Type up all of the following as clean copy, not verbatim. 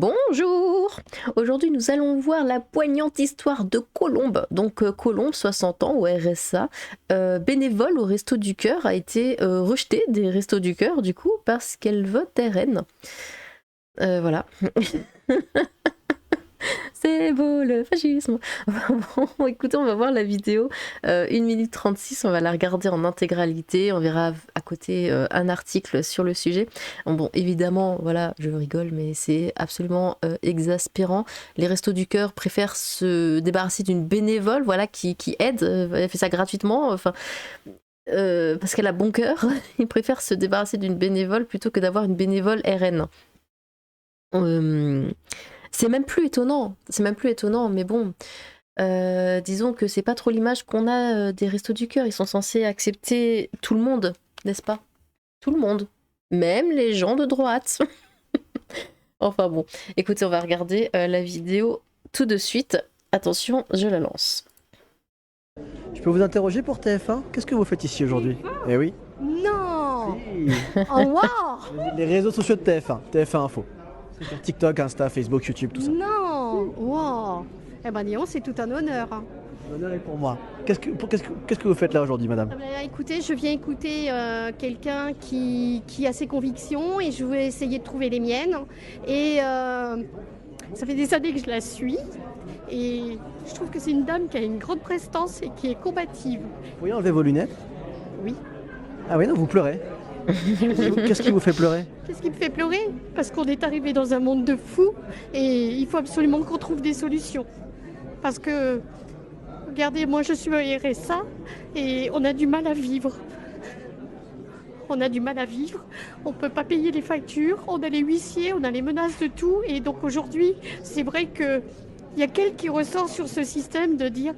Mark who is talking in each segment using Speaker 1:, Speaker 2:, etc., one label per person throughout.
Speaker 1: Bonjour! Aujourd'hui, nous allons voir la poignante histoire de Colombe. Donc, Colombe, 60 ans, au RSA, bénévole au Resto du Cœur, a été rejetée des Restos du Cœur, du coup, parce qu'elle vote RN. Voilà. C'est beau le fascisme. Bon, écoutez, on va voir la vidéo 1 minute 36, on va la regarder en intégralité, on verra à côté un article sur le sujet. Bon, évidemment, voilà, je rigole, mais c'est absolument exaspérant. Les Restos du Cœur préfèrent se débarrasser d'une bénévole, voilà, qui aide, elle fait ça gratuitement, enfin... parce qu'elle a bon cœur, ils préfèrent se débarrasser d'une bénévole plutôt que d'avoir une bénévole RN. C'est même plus étonnant, mais bon, disons que c'est pas trop l'image qu'on a des Restos du Cœur. Ils sont censés accepter tout le monde, n'est-ce pas? Tout le monde, même les gens de droite. Enfin bon, écoutez, on va regarder la vidéo tout de suite. Attention, je la lance.
Speaker 2: Je peux vous interroger pour TF1? Qu'est-ce que vous faites ici aujourd'hui? Eh oui.
Speaker 3: Non.
Speaker 2: Si.
Speaker 3: Oh wow.
Speaker 2: Les réseaux sociaux de TF1, TF1 Info. C'est sur TikTok, Insta, Facebook, YouTube, tout ça.
Speaker 3: Non. Wow. Eh ben dis donc, c'est tout un honneur.
Speaker 2: L'honneur est pour moi. Qu'est-ce que vous faites là aujourd'hui, madame?
Speaker 3: Eh ben, écoutez, je viens écouter quelqu'un qui a ses convictions et je vais essayer de trouver les miennes. Et ça fait des années que je la suis. Et je trouve que c'est une dame qui a une grande prestance et qui est combative.
Speaker 2: Vous pourriez enlever vos lunettes?
Speaker 3: Oui.
Speaker 2: Ah oui, non, vous pleurez. Qu'est-ce qui vous fait pleurer?
Speaker 3: Qu'est-ce qui me fait pleurer? Parce qu'on est arrivé dans un monde de fous et il faut absolument qu'on trouve des solutions. Parce que, regardez, moi je suis au RSA et on a du mal à vivre. On a du mal à vivre, on ne peut pas payer les factures, on a les huissiers, on a les menaces de tout. Et donc aujourd'hui, c'est vrai qu'il y a quelqu'un qui ressort sur ce système de dire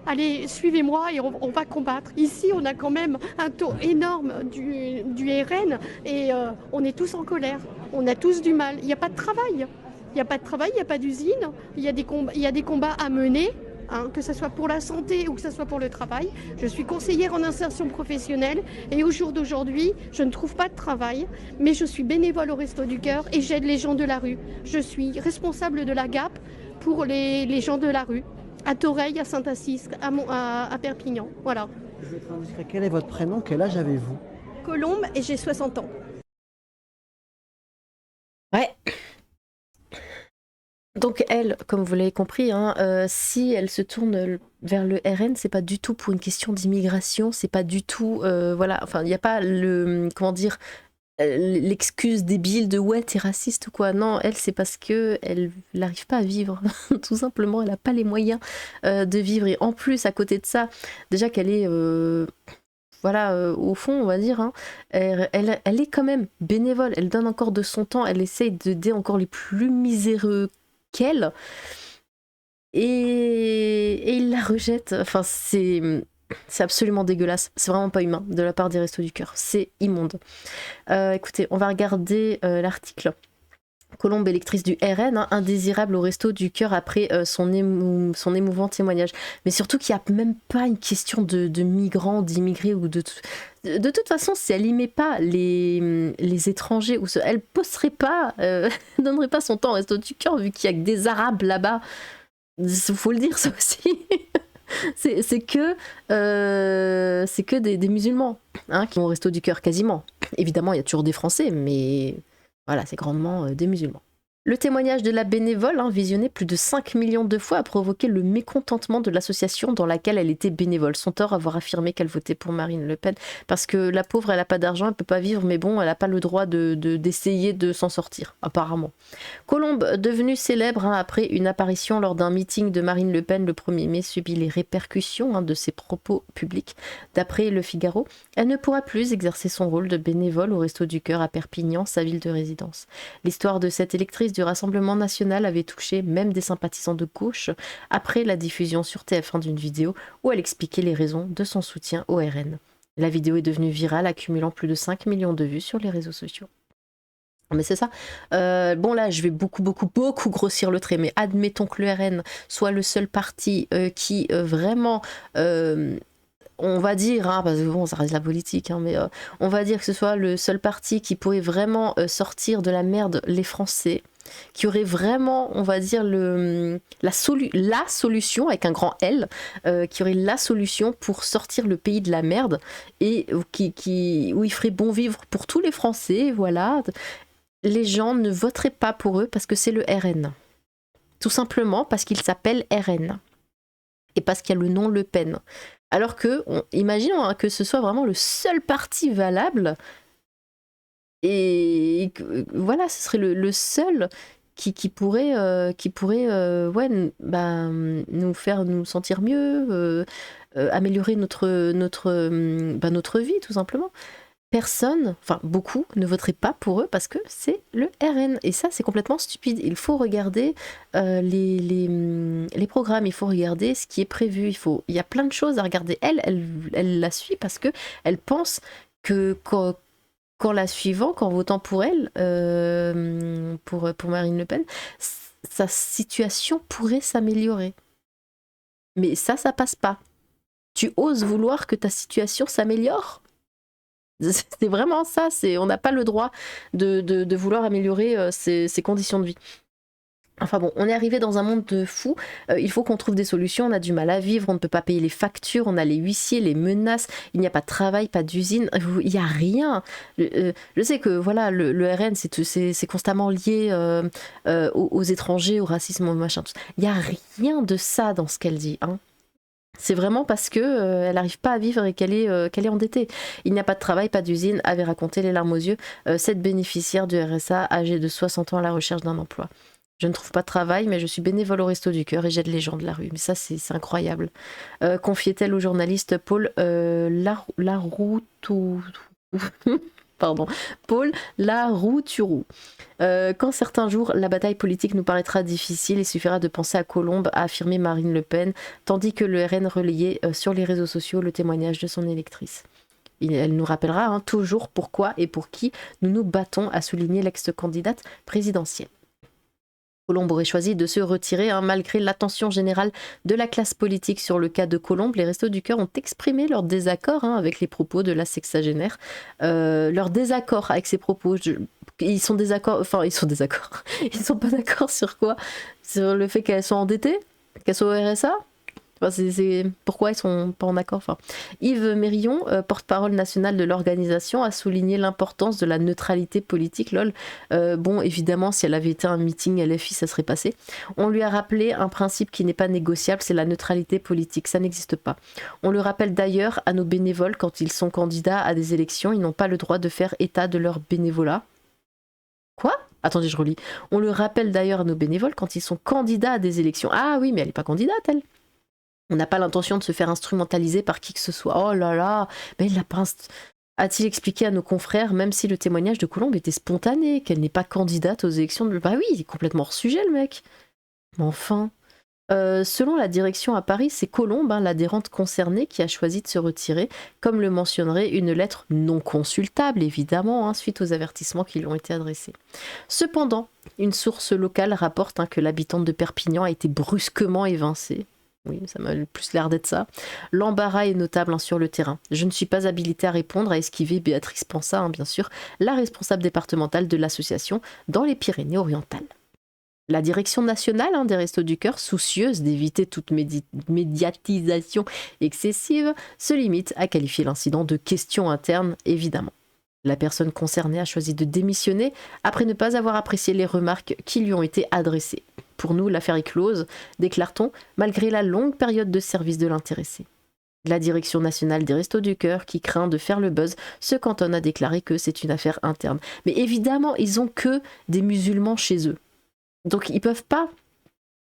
Speaker 3: allez, suivez-moi et on va combattre. Ici, on a quand même un taux énorme du RN et on est tous en colère. On a tous du mal. Il n'y a pas de travail. Il n'y a pas de travail, il n'y a pas d'usine. Il y a des combats à mener, hein, que ce soit pour la santé ou que ce soit pour le travail. Je suis conseillère en insertion professionnelle et au jour d'aujourd'hui, je ne trouve pas de travail, mais je suis bénévole au Resto du Cœur et j'aide les gens de la rue. Je suis responsable de la GAP pour les gens de la rue. À Toreil, à Saint-Assis, à Perpignan. Voilà.
Speaker 2: Je vais être indiscret. Quel est votre prénom? Quel âge avez-vous?
Speaker 3: Colombe et j'ai 60 ans.
Speaker 1: Ouais. Donc elle, comme vous l'avez compris, hein, si elle se tourne vers le RN, c'est pas du tout pour une question d'immigration, c'est pas du tout, voilà, enfin il n'y a pas le, comment dire, l'excuse débile de ouais t'es raciste ou quoi. Non, elle c'est parce que elle n'arrive pas à vivre, tout simplement, elle n'a pas les moyens de vivre. Et en plus à côté de ça, déjà qu'elle est voilà, au fond, on va dire, hein, elle est quand même bénévole, elle donne encore de son temps, elle essaye d'aider encore les plus miséreux qu'elle, et il la rejette. Enfin, c'est absolument dégueulasse, c'est vraiment pas humain de la part des Restos du Cœur, c'est immonde. Écoutez, on va regarder l'article. Colombe, électrice du RN, hein, indésirable au Resto du Cœur après son émouvant témoignage. Mais surtout qu'il n'y a même pas une question de migrants, d'immigrés ou de... De toute façon, si elle n'y met pas les étrangers, elle ne posterait pas, donnerait pas son temps au Resto du Cœur vu qu'il n'y a que des Arabes là-bas. Il faut le dire ça aussi. c'est que des musulmans, hein, qui vont au Resto du Cœur quasiment. Évidemment, il y a toujours des Français, mais... Voilà, c'est grandement des musulmans. Le témoignage de la bénévole, hein, visionné plus de 5 millions de fois, a provoqué le mécontentement de l'association dans laquelle elle était bénévole. Son tort avoir affirmé qu'elle votait pour Marine Le Pen, parce que la pauvre, elle n'a pas d'argent, elle peut pas vivre, mais bon, elle n'a pas le droit d'essayer de s'en sortir, apparemment. Colombe, devenue célèbre, hein, après une apparition lors d'un meeting de Marine Le Pen le 1er mai, subit les répercussions, hein, de ses propos publics. D'après Le Figaro, elle ne pourra plus exercer son rôle de bénévole au Resto du Cœur à Perpignan, sa ville de résidence. L'histoire de cette électrice du Rassemblement national avait touché même des sympathisants de gauche après la diffusion sur TF1 d'une vidéo où elle expliquait les raisons de son soutien au RN. La vidéo est devenue virale, accumulant plus de 5 millions de vues sur les réseaux sociaux. Mais c'est ça. Bon là, je vais beaucoup grossir le trait, mais admettons que le RN soit le seul parti qui vraiment... on va dire, hein, parce que bon, ça reste la politique, hein, mais on va dire que ce soit le seul parti qui pourrait vraiment sortir de la merde les Français. qui aurait vraiment, on va dire, la solution, avec un grand L, qui aurait la solution pour sortir le pays de la merde, et où il ferait bon vivre pour tous les Français, voilà. Les gens ne voteraient pas pour eux parce que c'est le RN. Tout simplement parce qu'il s'appelle RN. Et parce qu'il y a le nom Le Pen. Alors que, imaginons hein, que ce soit vraiment le seul parti valable, et voilà, ce serait le seul qui pourrait, ouais, bah, nous faire nous sentir mieux, améliorer notre vie, tout simplement. Personne, enfin beaucoup, ne voterait pas pour eux parce que c'est le RN. Et ça, c'est complètement stupide. Il faut regarder les programmes, il faut regarder ce qui est prévu. Il y a plein de choses à regarder. Elle la suit parce que elle pense que qu'en la suivant, qu'en votant pour elle, pour Marine Le Pen, sa situation pourrait s'améliorer. Mais ça passe pas. Tu oses vouloir que ta situation s'améliore ? C'est vraiment ça, on n'a pas le droit de vouloir améliorer ses conditions de vie. Enfin bon, on est arrivé dans un monde de fous, il faut qu'on trouve des solutions, on a du mal à vivre, on ne peut pas payer les factures, on a les huissiers, les menaces, il n'y a pas de travail, pas d'usine, il n'y a rien. Je sais que voilà, le RN, c'est constamment lié aux étrangers, au racisme, au machin, tout ça. Il n'y a rien de ça dans ce qu'elle dit, hein. C'est vraiment parce que elle n'arrive pas à vivre et qu'elle est endettée. Il n'y a pas de travail, pas d'usine, avait raconté les larmes aux yeux cette bénéficiaire du RSA âgée de 60 ans à la recherche d'un emploi. Je ne trouve pas de travail, mais je suis bénévole au Resto du Cœur et j'aide les gens de la rue. Mais ça, c'est incroyable. Confiait-elle au journaliste Paul Larouturou. Pardon, Paul Larouturou. Quand certains jours la bataille politique nous paraîtra difficile, il suffira de penser à Colombe, a affirmé Marine Le Pen, tandis que le RN relayait sur les réseaux sociaux le témoignage de son électrice. Elle nous rappellera hein, toujours pourquoi et pour qui nous nous battons, a souligné l'ex-candidate présidentielle. Colombe aurait choisi de se retirer hein, malgré l'attention générale de la classe politique sur le cas de Colombe. Les Restos du Cœur ont exprimé leur désaccord hein, avec les propos de la sexagénaire. Leur désaccord avec ces propos, ils sont désaccords. Ils sont pas d'accord sur quoi? Sur le fait qu'elles sont endettées, qu'elles sont au RSA. Pourquoi ils sont pas en accord Yves Mérillon, porte-parole national de l'organisation, a souligné l'importance de la neutralité politique. Bon, évidemment, si elle avait été un meeting LFI, ça serait passé. On lui a rappelé un principe qui n'est pas négociable, c'est la neutralité politique. Ça n'existe pas. On le rappelle d'ailleurs à nos bénévoles quand ils sont candidats à des élections. Ils n'ont pas le droit de faire état de leur bénévolat. Quoi ? Attendez, je relis. On le rappelle d'ailleurs à nos bénévoles quand ils sont candidats à des élections. Ah oui, mais elle n'est pas candidate, elle. On n'a pas l'intention de se faire instrumentaliser par qui que ce soit. Oh là là, mais il a-t-il expliqué à nos confrères, même si le témoignage de Colombe était spontané, qu'elle n'est pas candidate aux élections de... Bah oui, il est complètement hors sujet, le mec. Mais enfin... selon la direction à Paris, c'est Colombe, hein, l'adhérente concernée, qui a choisi de se retirer, comme le mentionnerait une lettre non consultable, évidemment, hein, suite aux avertissements qui lui ont été adressés. Cependant, une source locale rapporte hein, que l'habitante de Perpignan a été brusquement évincée. Oui, ça m'a plus l'air d'être ça. L'embarras est notable hein, sur le terrain. Je ne suis pas habilitée à répondre, à esquiver Béatrice Pansat, hein, bien sûr, la responsable départementale de l'association dans les Pyrénées-Orientales. La direction nationale hein, des Restos du Cœur, soucieuse d'éviter toute médiatisation excessive, se limite à qualifier l'incident de question interne, évidemment. La personne concernée a choisi de démissionner après ne pas avoir apprécié les remarques qui lui ont été adressées. Pour nous, l'affaire est close, déclare-t-on, malgré la longue période de service de l'intéressé. La direction nationale des Restos du Cœur, qui craint de faire le buzz, se cantonne à déclarer que c'est une affaire interne. Mais évidemment, ils ont que des musulmans chez eux. Donc ils peuvent pas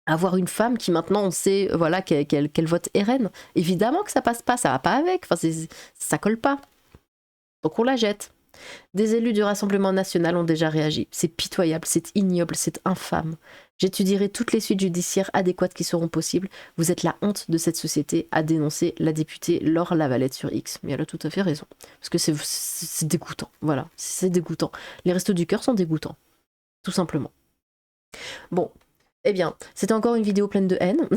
Speaker 1: avoir une femme qui maintenant on sait voilà, qu'elle vote RN. Évidemment que ça passe pas, ça va pas avec, ça colle pas. Donc on la jette. Des élus du Rassemblement national ont déjà réagi. C'est pitoyable, c'est ignoble, c'est infâme. J'étudierai toutes les suites judiciaires adéquates qui seront possibles. Vous êtes la honte de cette société, a dénoncé la députée Laure Lavalette sur X. Mais elle a tout à fait raison. Parce que c'est dégoûtant. Voilà, c'est dégoûtant. Les Restos du Cœur sont dégoûtants. Tout simplement. Bon, eh bien, c'était encore une vidéo pleine de haine.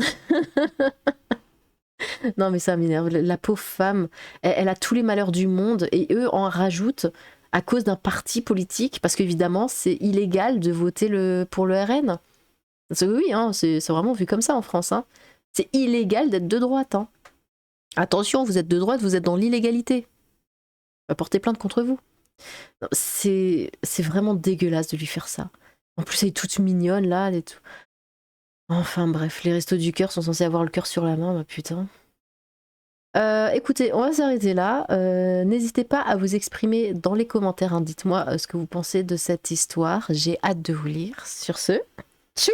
Speaker 1: Non mais ça m'énerve, la pauvre femme, elle a tous les malheurs du monde et eux en rajoutent à cause d'un parti politique, parce qu'évidemment, c'est illégal de voter pour le RN. Oui, hein, c'est vraiment vu comme ça en France. Hein. C'est illégal d'être de droite. Hein. Attention, vous êtes de droite, vous êtes dans l'illégalité. On va porter plainte contre vous. C'est vraiment dégueulasse de lui faire ça. En plus, elle est toute mignonne, là. Elle est tout... Enfin bref, les restos du cœur sont censés avoir le cœur sur la main, bah putain. Écoutez, on va s'arrêter là. N'hésitez pas à vous exprimer dans les commentaires. Hein. Dites-moi ce que vous pensez de cette histoire. J'ai hâte de vous lire. Sur ce, tchou!